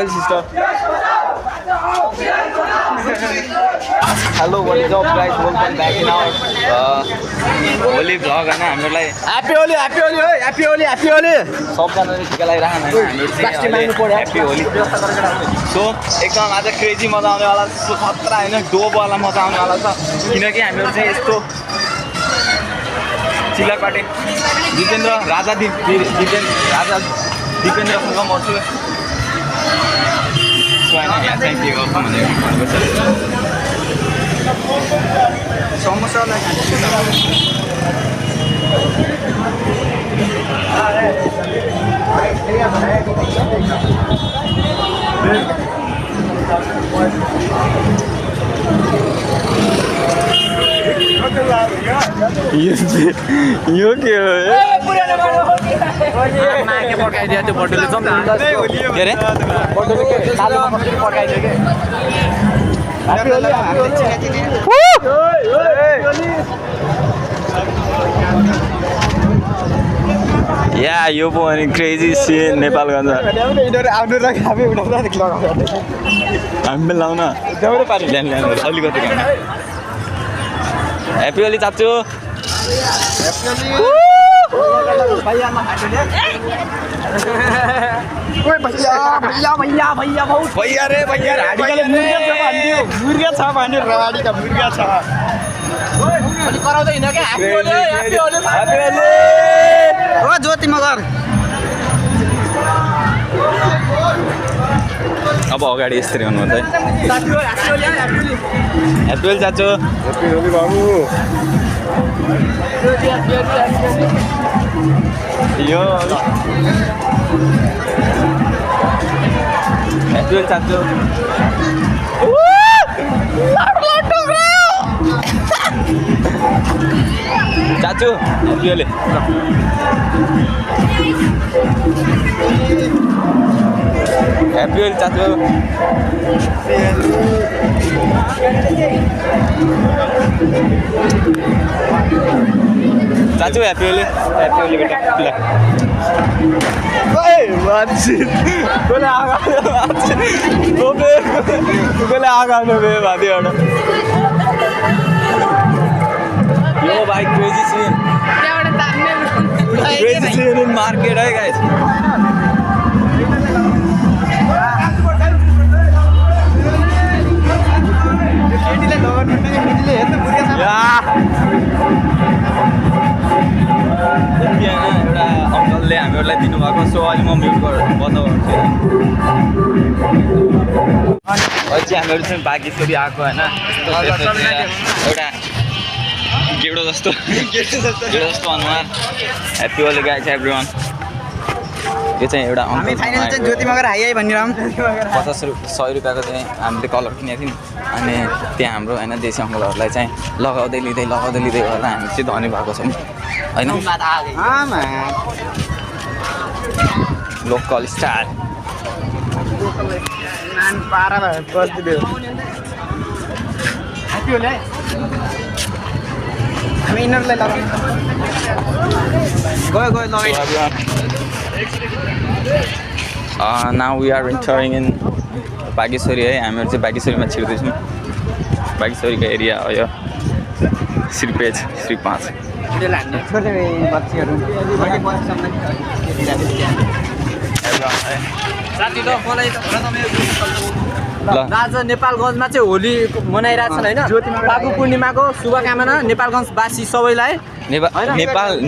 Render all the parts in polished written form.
sister. Hello, what is up guys? Welcome back in our Holi vlog हैन हामीलाई Happy Holi, Happy Holi, Happy Holi, Happy Holi. सबजनाले टिका लगाइराख्नु हैन Happy Holi. So एकदम आज crazy मजा आउने वाला छ खतरा हैन डोब वाला मजा आउने वाला छ किनकि हामीहरु चाहिँ यस्तो चिलापाटे दिपेन्द्र राजा दिपेन्द्रसँग मर्छु यहाँ चाहिँ के गर्छु भने समोसालाई यो के हो माके पकाइदियो त्यो बटुले के अरे या यो पो अनि क्रेजी सिन नेपालगञ्ज हामी लाउन अलिकति ह्याप्पी होली चाच्चु भैया रे भैया मुर्गा छ भन्यो राडीका मुर्गा छ कराउँदैन क्या ह्याप्पी होली हो ज्योति मगर अब अगाडि यस्तरी हुनुहुन्छ है ह्याप्पी होली चाचु ह्याप्पी होली बाबु यो ह्याप्पी होली चाचु चाचु ह्याप्पी होली ह्याप्पी होली चाचु चाचु ह्याप्पी होली बेटा ल ओए मान्छे कोले आगा नबे भादिहरु यो भाइ क्रेजी सीन इन मार्केट है गाइस एउटा अङ्कलले हामीहरूलाई दिनुभएको सो अहिले म म्युट बन्द गर्छु अहिले चाहिँ हामीहरू चाहिँ बागेश्वरी आएको होइन एउटा गेडो जस्तो अनुहार ह्याप्पी होली गाइस एभ्रीवान यो चाहिँ एउटा हामी फाइनल चाहिँ ज्योति मगर हाई भनिरहौँ 100 रुपियाँको चाहिँ हामीले कलर किनेको थियौँ अनि त्यहाँ हाम्रो होइन देशी अङ्कलहरूलाई चाहिँ लगाउँदै लिँदै गर्दा हामी चाहिँ धनी भएको छौँ होइन लोकल स्टार ह्याप्पी होली हामी यिनीहरूलाई लगाउँ गयो now we are entering in Bageshwari है हामीहरू चाहिँ बागेश्वरीमा छिर्दैछौँ बागेश्वरीको एरिया हो यो श्री 5 राजा नेपालगञ्जमा चाहिँ होली मनाइरहेको छन् होइन बाबु पूर्णिमाको शुभकामना नेपालगञ्जवासी सबैलाई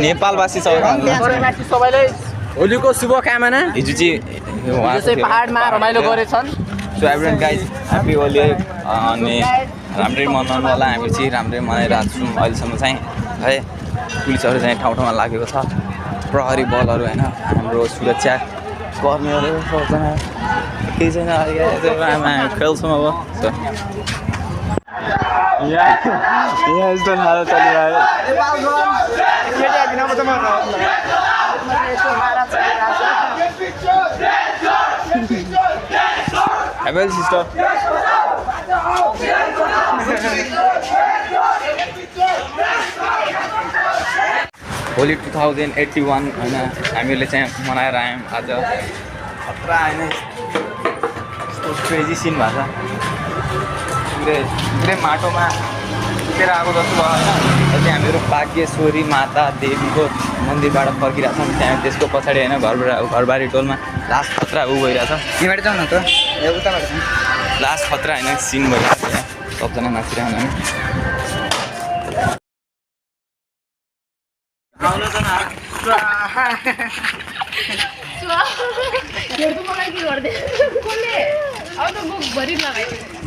नेपालवासी सबैलाई होलीको शुभकामना हिजो चाहिँ पहाडमा रमाइलो गरेछन् so everyone guys happy Holi अनि राम्रै मनाउनु होला हामी चाहिँ राम्रै मनाइरहेको छौँ अहिलेसम्म चाहिँ है पुलिसहरू चाहिँ ठाउँ लागेको छ प्रहरी बलहरू होइन हाम्रो सुरक्षा कर्मीहरू सबजना केही छैन खेल्छौँ अब यहाँ यस्तो नारा चलिरहेको Well, sister. होली 2081 होइन हामीले चाहिँ मनाएर आयौँ आज खतरा होइन यस्तो क्रेजी सिन भएको छ पुरै माटोमा सुतेर आएको जस्तो भयो होइन अहिले हामीहरू भाग्यश्वरी माता देवीको मन्दिरबाट फर्किरहेको छौँ त्यहाँ त्यसको पछाडि होइन घरबारी टोलमा लास्ट खतरा भइरहेछ यहाँबाट जाउँ न त उताबाट लास्ट खतरा होइन सिन भइरहेको छ सबजना नाचिरहनु आउनु त मलाई के गर्दै कसले अब त म भरि लगाइदिन्छु